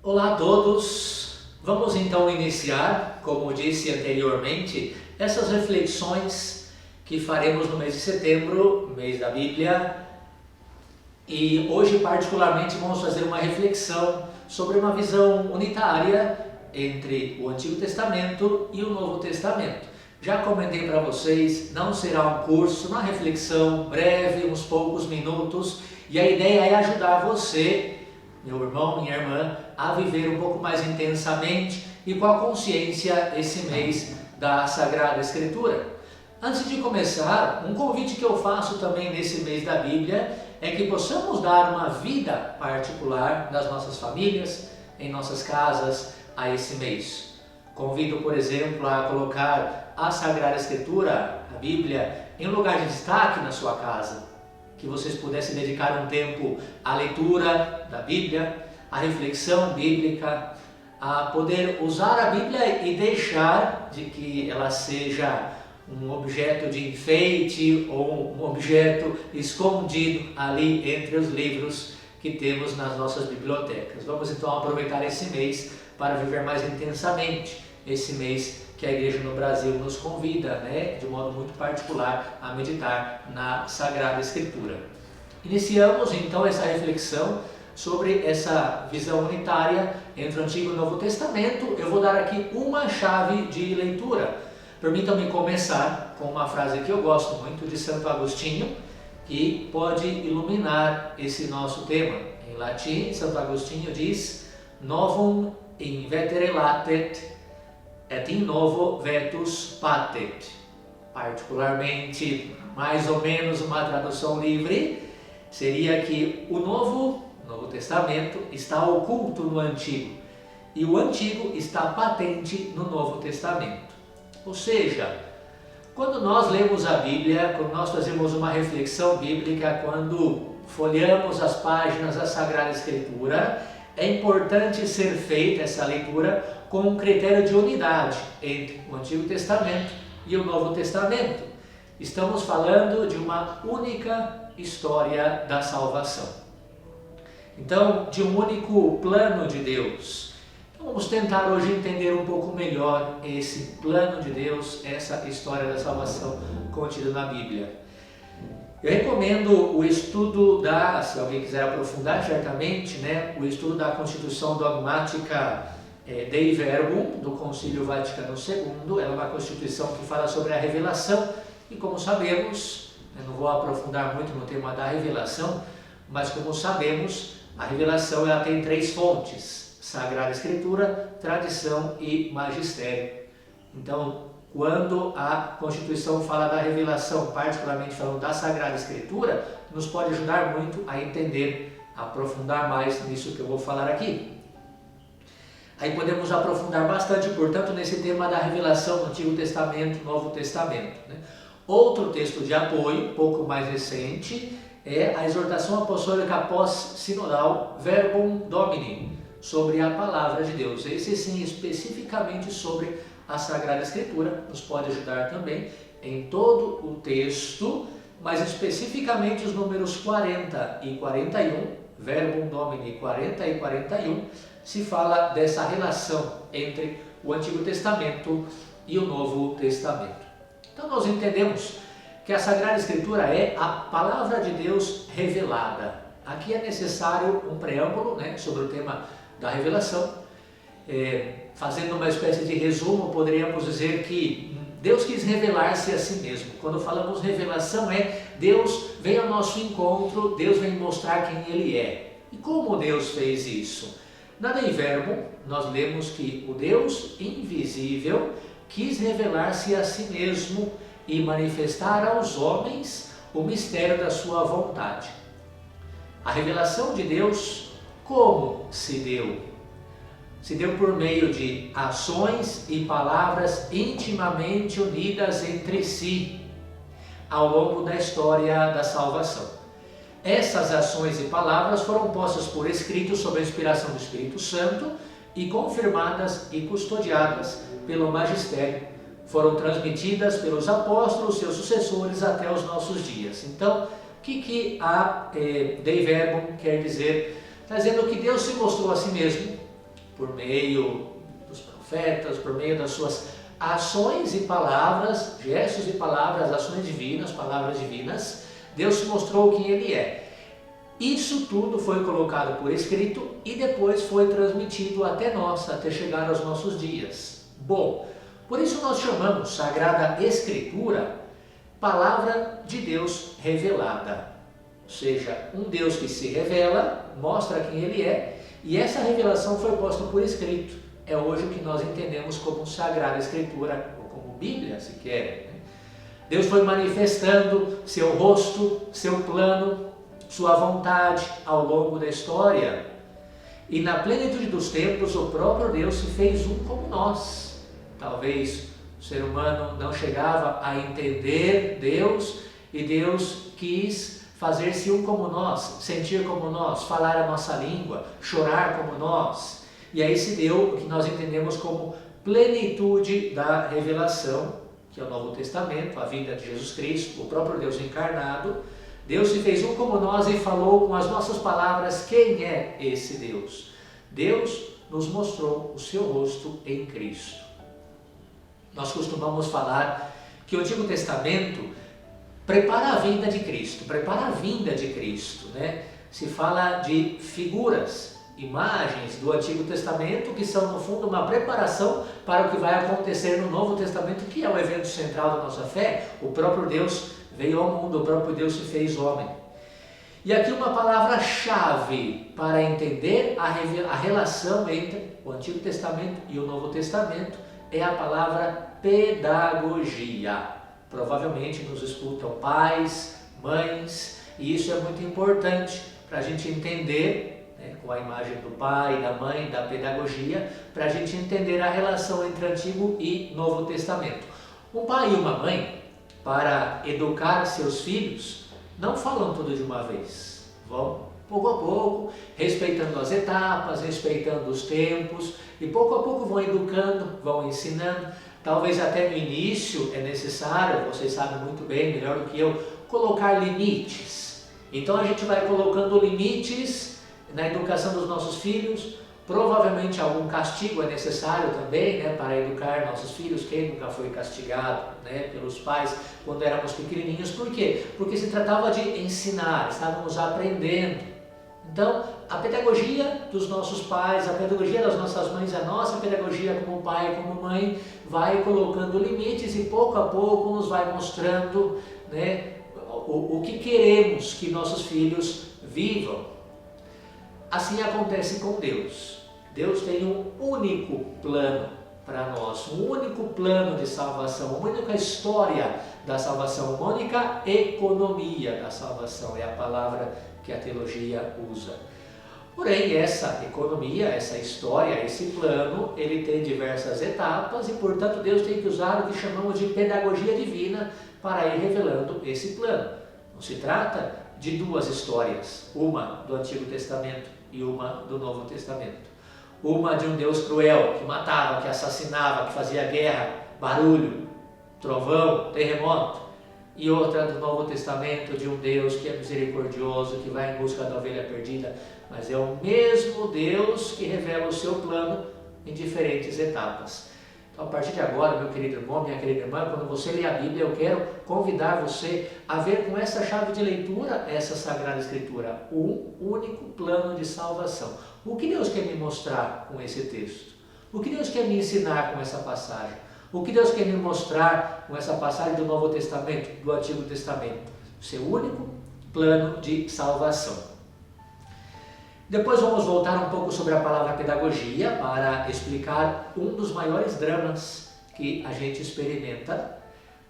Olá a todos! Vamos então iniciar, como disse anteriormente, essas reflexões que faremos no mês de setembro, mês da Bíblia, e hoje particularmente vamos fazer uma reflexão sobre uma visão unitária entre o Antigo Testamento e o Novo Testamento. Já comentei para vocês, não será um curso, uma reflexão breve, uns poucos minutos, e a ideia é ajudar você, meu irmão, minha irmã, a viver um pouco mais intensamente e com a consciência esse mês da Sagrada Escritura. Antes de começar, um convite que eu faço também nesse mês da Bíblia é que possamos dar uma vida particular nas nossas famílias, em nossas casas, a esse mês. Convido, por exemplo, a colocar a Sagrada Escritura, a Bíblia, em lugar de destaque na sua casa. Que vocês pudessem dedicar um tempo à leitura da Bíblia, à reflexão bíblica, a poder usar a Bíblia e deixar de que ela seja um objeto de enfeite ou um objeto escondido ali entre os livros que temos nas nossas bibliotecas. Vamos então aproveitar esse mês para viver mais intensamente esse mês que a Igreja no Brasil nos convida, de modo muito particular, a meditar na Sagrada Escritura. Iniciamos então essa reflexão sobre essa visão unitária entre o Antigo e o Novo Testamento. Eu vou dar aqui uma chave de leitura. Permitam-me começar com uma frase que eu gosto muito de Santo Agostinho, que pode iluminar esse nosso tema. Em latim, Santo Agostinho diz: Novum in vetere latet, et in novo vetus patet. Particularmente, mais ou menos uma tradução livre, seria que o Novo Testamento está oculto no Antigo e o Antigo está patente no Novo Testamento. Ou seja, quando nós lemos a Bíblia, quando nós fazemos uma reflexão bíblica, quando folheamos as páginas da Sagrada Escritura, é importante ser feita essa leitura com um critério de unidade entre o Antigo Testamento e o Novo Testamento. Estamos falando de uma única história da salvação. Então, de um único plano de Deus. Então, vamos tentar hoje entender um pouco melhor esse plano de Deus, essa história da salvação contida na Bíblia. Eu recomendo o estudo se alguém quiser aprofundar certamente, o estudo da Constituição Dogmática Dei Verbum, do Concílio Vaticano II. Ela é uma constituição que fala sobre a revelação e, como sabemos, eu não vou aprofundar muito no tema da revelação, mas como sabemos, a revelação ela tem três fontes: Sagrada Escritura, tradição e magistério. Então, quando a Constituição fala da revelação, particularmente falando da Sagrada Escritura, nos pode ajudar muito a entender, a aprofundar mais nisso que eu vou falar aqui. Aí podemos aprofundar bastante, portanto, nesse tema da revelação no Antigo Testamento, Novo Testamento. Outro texto de apoio, um pouco mais recente, é a exortação apostólica pós-sinodal Verbum Domini, sobre a Palavra de Deus. Esse sim, especificamente sobre a Sagrada Escritura, nos pode ajudar também em todo o texto, mas especificamente os números 40 e 41, Verbum Domini 40 e 41, se fala dessa relação entre o Antigo Testamento e o Novo Testamento. Então nós entendemos que a Sagrada Escritura é a Palavra de Deus revelada. Aqui é necessário um preâmbulo sobre o tema da revelação. Fazendo uma espécie de resumo, poderíamos dizer que Deus quis revelar-se a si mesmo. Quando falamos revelação, Deus vem ao nosso encontro, Deus vem mostrar quem Ele é. E como Deus fez isso? Na Dei Verbum, nós lemos que o Deus invisível quis revelar-se a si mesmo e manifestar aos homens o mistério da sua vontade. A revelação de Deus, como se deu? Se deu por meio de ações e palavras intimamente unidas entre si ao longo da história da salvação. Essas ações e palavras foram postas por escrito sob a inspiração do Espírito Santo e confirmadas e custodiadas pelo magistério. Foram transmitidas pelos apóstolos, seus sucessores, até os nossos dias. Então, o que a Dei Verbum quer dizer? Está dizendo que Deus se mostrou a si mesmo por meio dos profetas, por meio das suas ações e palavras, gestos e palavras, ações divinas, palavras divinas, Deus se mostrou quem Ele é. Isso tudo foi colocado por escrito e depois foi transmitido até nós, até chegar aos nossos dias. Bom, por isso nós chamamos Sagrada Escritura Palavra de Deus revelada. Ou seja, um Deus que se revela, mostra quem Ele é, e essa revelação foi posta por escrito. É hoje o que nós entendemos como Sagrada Escritura, ou como Bíblia, se querem. Deus foi manifestando seu rosto, seu plano, sua vontade ao longo da história. E na plenitude dos tempos, o próprio Deus se fez um como nós. Talvez o ser humano não chegava a entender Deus, e Deus quis fazer-se um como nós, sentir como nós, falar a nossa língua, chorar como nós. E aí se deu o que nós entendemos como plenitude da revelação, que é o Novo Testamento, a vinda de Jesus Cristo, o próprio Deus encarnado. Deus se fez um como nós e falou com as nossas palavras quem é esse Deus. Deus nos mostrou o seu rosto em Cristo. Nós costumamos falar que o Antigo Testamento prepara a vinda de Cristo, né? Se fala de figuras, imagens do Antigo Testamento que são no fundo uma preparação para o que vai acontecer no Novo Testamento, que é o evento central da nossa fé. O próprio Deus veio ao mundo, o próprio Deus se fez homem. E aqui uma palavra-chave para entender a relação entre o Antigo Testamento e o Novo Testamento é a palavra pedagogia. Provavelmente nos escutam pais, mães, e isso é muito importante para a gente entender, né, com a imagem do pai, da mãe, da pedagogia, para a gente entender a relação entre Antigo e Novo Testamento. Um pai e uma mãe, para educar seus filhos, não falam tudo de uma vez. Vão pouco a pouco, respeitando as etapas, respeitando os tempos, e pouco a pouco vão educando, vão ensinando. Talvez até no início é necessário, vocês sabem muito bem, melhor do que eu, colocar limites. Então a gente vai colocando limites na educação dos nossos filhos. Provavelmente algum castigo é necessário também, né, para educar nossos filhos. Quem nunca foi castigado, né, pelos pais quando éramos pequenininhos? Por quê? Porque se tratava de ensinar, estávamos aprendendo. Então, a pedagogia dos nossos pais, a pedagogia das nossas mães, a nossa pedagogia como pai e como mãe, vai colocando limites e pouco a pouco nos vai mostrando, né, o que queremos que nossos filhos vivam. Assim acontece com Deus. Deus tem um único plano para nós, um único plano de salvação, uma única história da salvação, uma única economia da salvação, é a palavra que a teologia usa. Porém, essa economia, essa história, esse plano, ele tem diversas etapas e, portanto, Deus tem que usar o que chamamos de pedagogia divina para ir revelando esse plano. Não se trata de duas histórias, uma do Antigo Testamento e uma do Novo Testamento. Uma de um Deus cruel, que matava, que assassinava, que fazia guerra, barulho, trovão, terremoto. E outra do Novo Testamento, de um Deus que é misericordioso, que vai em busca da ovelha perdida, mas é o mesmo Deus que revela o seu plano em diferentes etapas. Então, a partir de agora, meu querido irmão, minha querida irmã, quando você lê a Bíblia, eu quero convidar você a ver com essa chave de leitura essa Sagrada Escritura, um único plano de salvação. O que Deus quer me mostrar com esse texto? O que Deus quer me ensinar com essa passagem? O que Deus quer me mostrar com essa passagem do Novo Testamento, do Antigo Testamento? O seu único plano de salvação. Depois vamos voltar um pouco sobre a palavra pedagogia para explicar um dos maiores dramas que a gente experimenta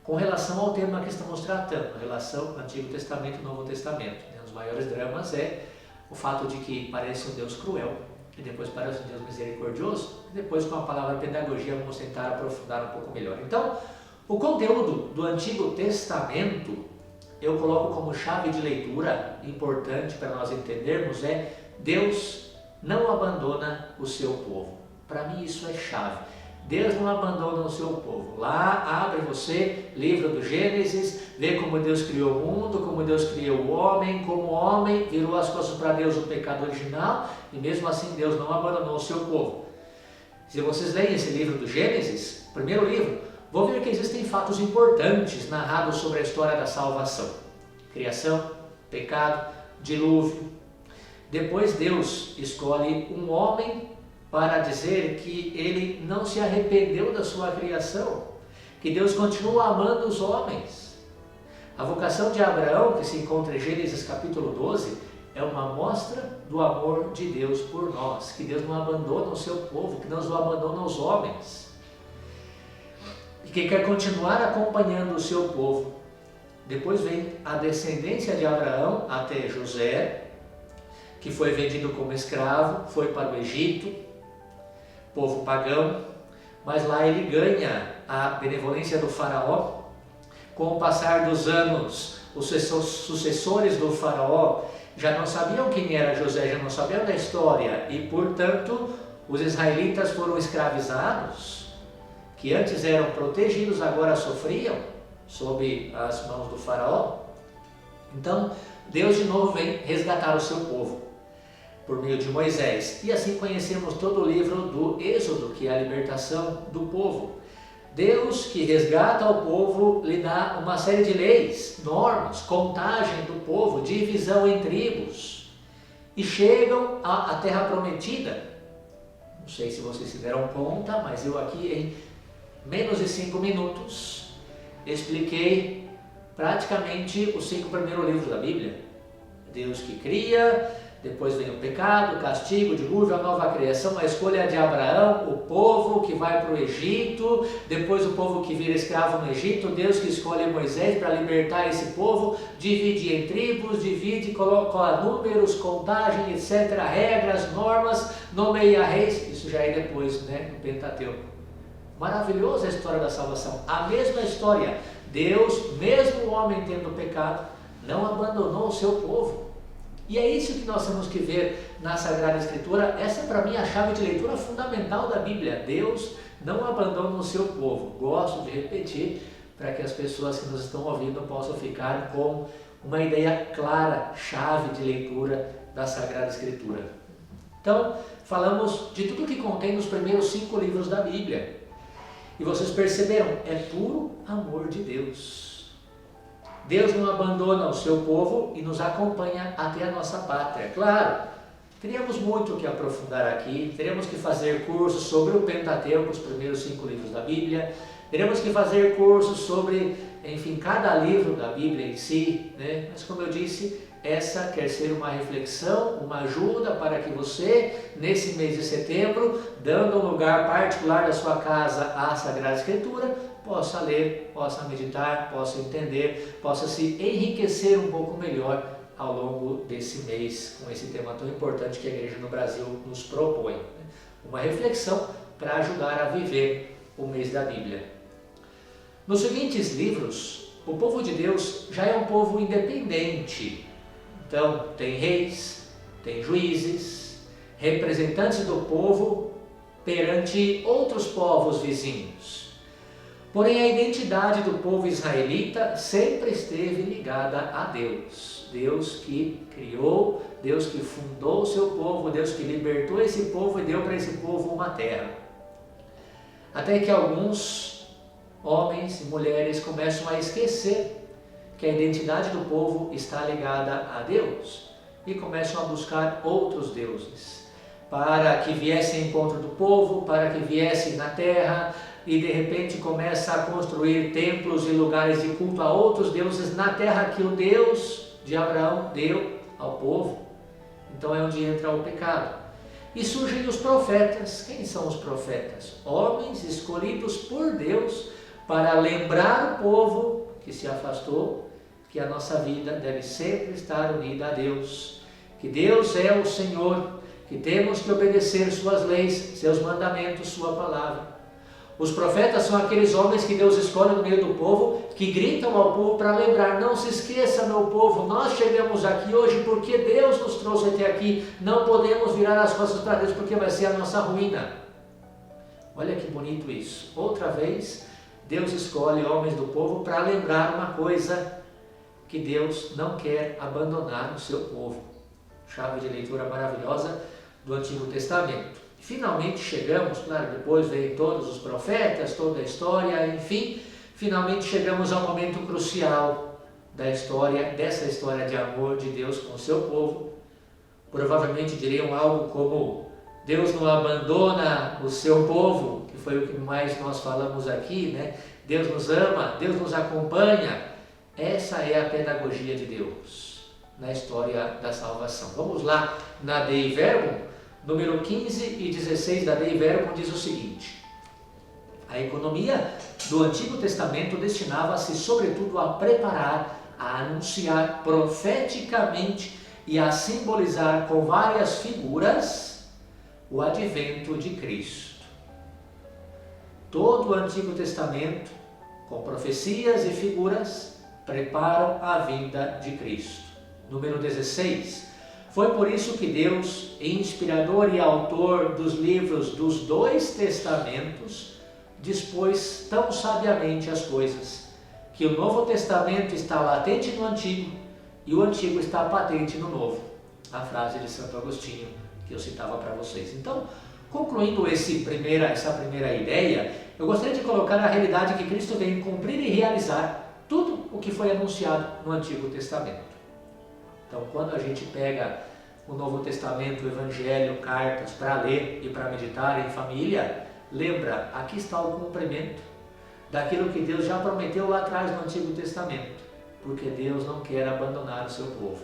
com relação ao tema que estamos tratando, a relação Antigo Testamento e Novo Testamento. Um dos maiores dramas é o fato de que parece um Deus cruel, e depois parece um Deus misericordioso, e depois com a palavra pedagogia vamos tentar aprofundar um pouco melhor. Então, o conteúdo do Antigo Testamento, eu coloco como chave de leitura importante para nós entendermos, é Deus não abandona o seu povo. Para mim isso é chave. Deus não abandona o seu povo. Lá, abre você, livro do Gênesis, vê como Deus criou o mundo, como Deus criou o homem, como o homem virou as costas para Deus o pecado original, e mesmo assim Deus não abandonou o seu povo. Se vocês leem esse livro do Gênesis, primeiro livro, vão ver que existem fatos importantes narrados sobre a história da salvação. Criação, pecado, dilúvio. Depois Deus escolhe um homem para dizer que ele não se arrependeu da sua criação, que Deus continua amando os homens. A vocação de Abraão, que se encontra em Gênesis capítulo 12, é uma mostra do amor de Deus por nós, que Deus não abandona o seu povo, que Deus não abandona os homens, e que quer continuar acompanhando o seu povo. Depois vem a descendência de Abraão até José, que foi vendido como escravo, foi para o Egito, povo pagão, mas lá ele ganha a benevolência do faraó. Com o passar dos anos, os sucessores do faraó já não sabiam quem era José, já não sabiam da história, e portanto os israelitas foram escravizados, que antes eram protegidos, agora sofriam sob as mãos do faraó. Então Deus de novo vem resgatar o seu povo por meio de Moisés, e assim conhecemos todo o livro do Êxodo, que é a libertação do povo. Deus, que resgata o povo, lhe dá uma série de leis, normas, contagem do povo, divisão em tribos, e chegam à terra prometida. Não sei se vocês se deram conta, mas eu aqui em menos de 5 minutos expliquei praticamente os 5 primeiros livros da Bíblia. Deus que cria, depois vem o pecado, o castigo, o dilúvio, a nova criação, a escolha de Abraão, o povo que vai para o Egito, depois o povo que vira escravo no Egito, Deus que escolhe Moisés para libertar esse povo, divide em tribos, coloca números, contagem, etc., regras, normas, nomeia reis, isso já é depois, no Pentateuco. Maravilhosa a história da salvação, a mesma história. Deus, mesmo o homem tendo pecado, não abandonou o seu povo. E é isso que nós temos que ver na Sagrada Escritura. Essa é para mim a chave de leitura fundamental da Bíblia. Deus não abandona o seu povo. Gosto de repetir para que as pessoas que nos estão ouvindo possam ficar com uma ideia clara, chave de leitura da Sagrada Escritura. Então, falamos de tudo que contém nos primeiros 5 livros da Bíblia. E vocês perceberam, é puro amor de Deus. Deus não abandona o seu povo e nos acompanha até a nossa pátria. Claro, teríamos muito que aprofundar aqui, teríamos que fazer cursos sobre o Pentateuco, os primeiros 5 livros da Bíblia, teríamos que fazer cursos sobre, enfim, cada livro da Bíblia em si, Mas como eu disse, essa quer ser uma reflexão, uma ajuda para que você, nesse mês de setembro, dando um lugar particular da sua casa à Sagrada Escritura, possa ler, possa meditar, possa entender, possa se enriquecer um pouco melhor ao longo desse mês, com esse tema tão importante que a Igreja no Brasil nos propõe. Uma reflexão para ajudar a viver o mês da Bíblia. Nos seguintes livros, o povo de Deus já é um povo independente. Então, tem reis, tem juízes, representantes do povo perante outros povos vizinhos. Porém, a identidade do povo israelita sempre esteve ligada a Deus. Deus que criou, Deus que fundou o seu povo, Deus que libertou esse povo e deu para esse povo uma terra. Até que alguns homens e mulheres começam a esquecer que a identidade do povo está ligada a Deus e começam a buscar outros deuses para que viessem em encontro do povo, para que viessem na terra, e de repente começa a construir templos e lugares de culto a outros deuses na terra que o Deus de Abraão deu ao povo. Então é onde entra o pecado. E surgem os profetas. Quem são os profetas? Homens escolhidos por Deus para lembrar o povo que se afastou que a nossa vida deve sempre estar unida a Deus, que Deus é o Senhor, que temos que obedecer suas leis, seus mandamentos, sua palavra. Os profetas são aqueles homens que Deus escolhe no meio do povo, que gritam ao povo para lembrar: não se esqueça, meu povo, nós chegamos aqui hoje porque Deus nos trouxe até aqui, não podemos virar as costas para Deus porque vai ser a nossa ruína. Olha que bonito isso. Outra vez, Deus escolhe homens do povo para lembrar uma coisa, que Deus não quer abandonar o seu povo. Chave de leitura maravilhosa do Antigo Testamento. Finalmente chegamos, claro, depois vem todos os profetas, toda a história, enfim, finalmente chegamos ao momento crucial da história, dessa história de amor de Deus com o seu povo. Provavelmente diriam algo como: Deus não abandona o seu povo, que foi o que mais nós falamos aqui, né? Deus nos ama, Deus nos acompanha. Essa é a pedagogia de Deus na história da salvação. Vamos lá na Dei Verbum, número 15 e 16 da Dei Verbum diz o seguinte: a economia do Antigo Testamento destinava-se sobretudo a preparar, a anunciar profeticamente e a simbolizar com várias figuras o advento de Cristo. Todo o Antigo Testamento, com profecias e figuras, preparam a vinda de Cristo. Número 16. Foi por isso que Deus, inspirador e autor dos livros dos dois testamentos, dispôs tão sabiamente as coisas, que o Novo Testamento está latente no Antigo e o Antigo está patente no Novo. A frase de Santo Agostinho que eu citava para vocês. Então, concluindo essa primeira ideia, eu gostaria de colocar a realidade que Cristo veio cumprir e realizar tudo o que foi anunciado no Antigo Testamento. Então, quando a gente pega o Novo Testamento, o Evangelho, cartas para ler e para meditar em família, lembra, aqui está o cumprimento daquilo que Deus já prometeu lá atrás no Antigo Testamento, porque Deus não quer abandonar o seu povo.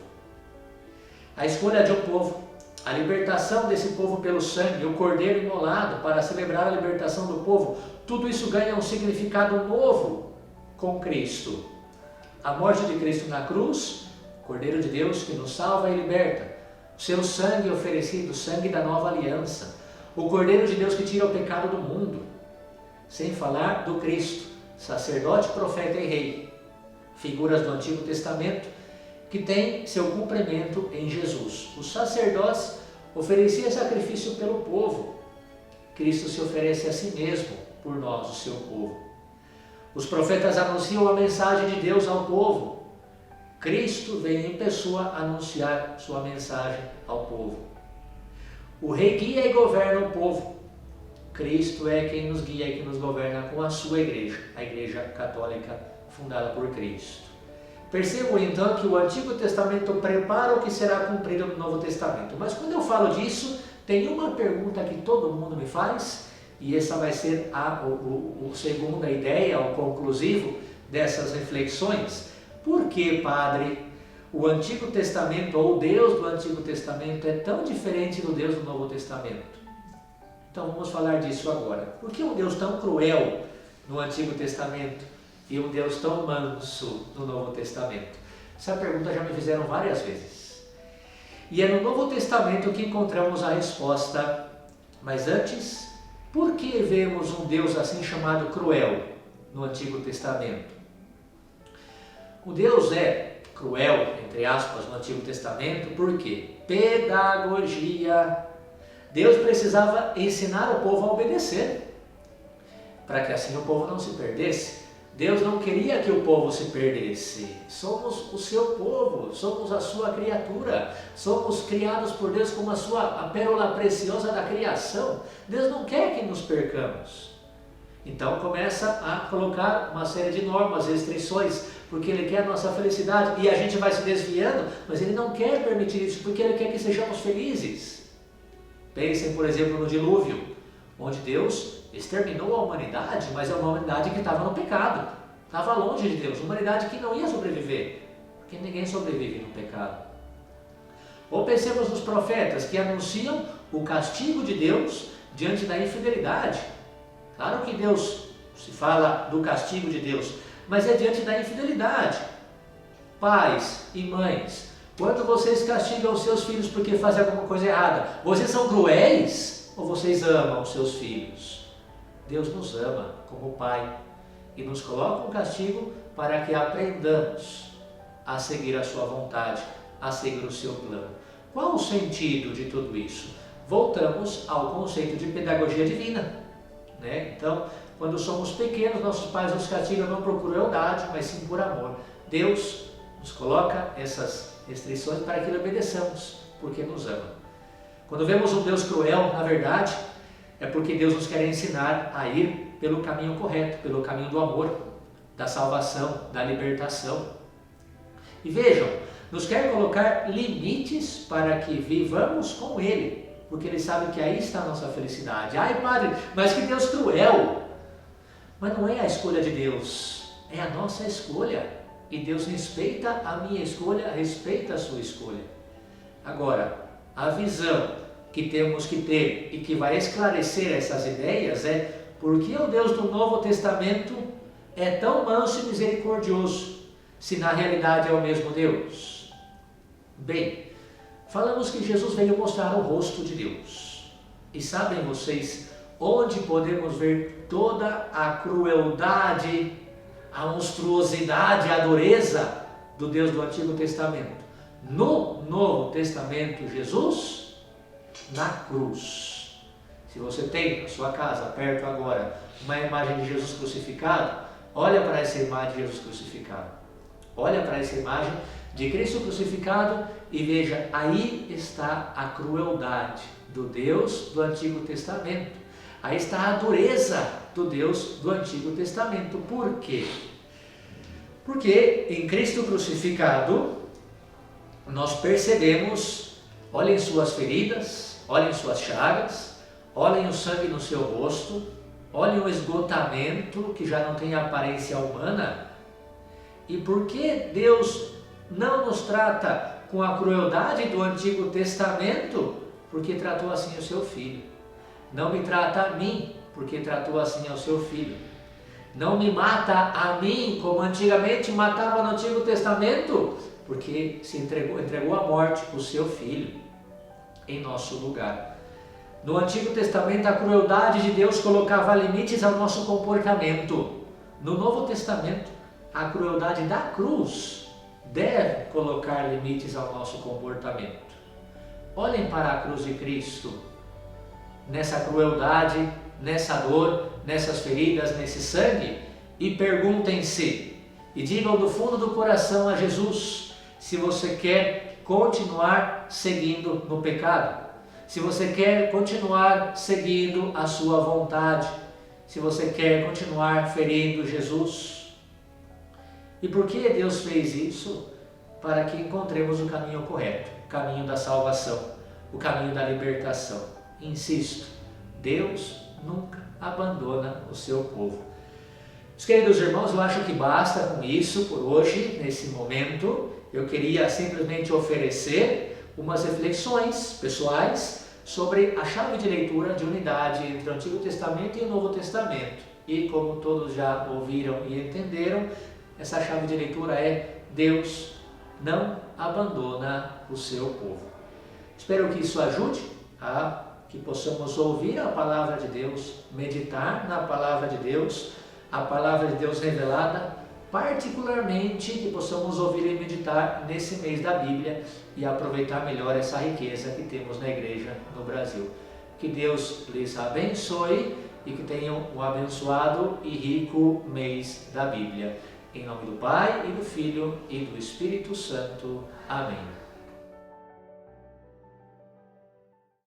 A escolha de um povo, a libertação desse povo pelo sangue, o cordeiro imolado para celebrar a libertação do povo, tudo isso ganha um significado novo com Cristo. A morte de Cristo na cruz, Cordeiro de Deus que nos salva e liberta, o seu sangue oferecido, o sangue da nova aliança, o Cordeiro de Deus que tira o pecado do mundo, sem falar do Cristo, sacerdote, profeta e rei, figuras do Antigo Testamento que tem seu cumprimento em Jesus. Os sacerdotes ofereciam sacrifício pelo povo, Cristo se oferece a si mesmo por nós, o seu povo. Os profetas anunciam a mensagem de Deus ao povo, Cristo vem em pessoa anunciar sua mensagem ao povo. O rei guia e governa o povo. Cristo é quem nos guia e quem nos governa com a sua igreja, a Igreja Católica fundada por Cristo. Percebam então que o Antigo Testamento prepara o que será cumprido no Novo Testamento. Mas quando eu falo disso, tem uma pergunta que todo mundo me faz, e essa vai ser a segunda ideia, o conclusivo dessas reflexões. Por que, padre, o Antigo Testamento, ou o Deus do Antigo Testamento, é tão diferente do Deus do Novo Testamento? Então vamos falar disso agora. Por que um Deus tão cruel no Antigo Testamento e um Deus tão manso no Novo Testamento? Essa pergunta já me fizeram várias vezes. E é no Novo Testamento que encontramos a resposta. Mas antes, por que vemos um Deus assim chamado cruel no Antigo Testamento? O Deus é cruel, entre aspas, no Antigo Testamento, por quê? Pedagogia. Deus precisava ensinar o povo a obedecer, para que assim o povo não se perdesse. Deus não queria que o povo se perdesse. Somos o seu povo, somos a sua criatura, somos criados por Deus como a pérola preciosa da criação. Deus não quer que nos percamos. Então começa a colocar uma série de normas, restrições, porque Ele quer a nossa felicidade, e a gente vai se desviando, mas Ele não quer permitir isso, porque Ele quer que sejamos felizes. Pensem, por exemplo, no dilúvio, onde Deus exterminou a humanidade, mas é uma humanidade que estava no pecado, estava longe de Deus, uma humanidade que não ia sobreviver, porque ninguém sobrevive no pecado. Ou pensemos nos profetas que anunciam o castigo de Deus diante da infidelidade. Claro que Deus, se fala do castigo de Deus, mas é diante da infidelidade. Pais e mães, quando vocês castigam os seus filhos porque fazem alguma coisa errada, vocês são cruéis ou vocês amam os seus filhos? Deus nos ama como Pai e nos coloca um castigo para que aprendamos a seguir a sua vontade, a seguir o seu plano. Qual o sentido de tudo isso? Voltamos ao conceito de pedagogia divina, né? Então, quando somos pequenos, nossos pais nos castigam não por crueldade, mas sim por amor. Deus nos coloca essas restrições para que lhe obedeçamos, porque nos ama. Quando vemos um Deus cruel, na verdade, é porque Deus nos quer ensinar a ir pelo caminho correto, pelo caminho do amor, da salvação, da libertação. E vejam, nos quer colocar limites para que vivamos com Ele, porque Ele sabe que aí está a nossa felicidade. Ai, Padre, mas que Deus cruel! Mas não é a escolha de Deus, é a nossa escolha. E Deus respeita a minha escolha, respeita a sua escolha. Agora, a visão que temos que ter e que vai esclarecer essas ideias é por que o Deus do Novo Testamento é tão manso e misericordioso, se na realidade é o mesmo Deus? Bem, falamos que Jesus veio mostrar o rosto de Deus. E sabem vocês onde podemos ver toda a crueldade, a monstruosidade, a dureza do Deus do Antigo Testamento? No Novo Testamento, Jesus na cruz. Se você tem na sua casa, perto agora, uma imagem de Jesus crucificado, olha para essa imagem de Jesus crucificado. Olha para essa imagem de Cristo crucificado e veja, aí está a crueldade do Deus do Antigo Testamento. Aí está a dureza do Deus do Antigo Testamento. Por quê? Porque em Cristo crucificado, nós percebemos, olhem suas feridas, olhem suas chagas, olhem o sangue no seu rosto, olhem o esgotamento que já não tem aparência humana. E por que Deus não nos trata com a crueldade do Antigo Testamento? Porque tratou assim o seu filho. Não me trata a mim, porque tratou assim ao seu filho. Não me mata a mim, como antigamente matava no Antigo Testamento, porque se entregou à morte o seu filho em nosso lugar. No Antigo Testamento, a crueldade de Deus colocava limites ao nosso comportamento. No Novo Testamento, a crueldade da cruz deve colocar limites ao nosso comportamento. Olhem para a cruz de Cristo, nessa crueldade, nessa dor, nessas feridas, nesse sangue, e perguntem-se, e digam do fundo do coração a Jesus, se você quer continuar seguindo no pecado, se você quer continuar seguindo a sua vontade, se você quer continuar ferindo Jesus. E por que Deus fez isso? Para que encontremos o caminho correto, o caminho da salvação, o caminho da libertação. Insisto, Deus nunca abandona o seu povo. Meus queridos irmãos, eu acho que basta com isso por hoje, nesse momento. Eu queria simplesmente oferecer umas reflexões pessoais sobre a chave de leitura de unidade entre o Antigo Testamento e o Novo Testamento. E como todos já ouviram e entenderam, essa chave de leitura é: Deus não abandona o seu povo. Espero que isso ajude a que possamos ouvir a palavra de Deus, meditar na palavra de Deus, a palavra de Deus revelada, particularmente que possamos ouvir e meditar nesse mês da Bíblia e aproveitar melhor essa riqueza que temos na igreja no Brasil. Que Deus lhes abençoe e que tenham um abençoado e rico mês da Bíblia. Em nome do Pai, e do Filho, e do Espírito Santo. Amém.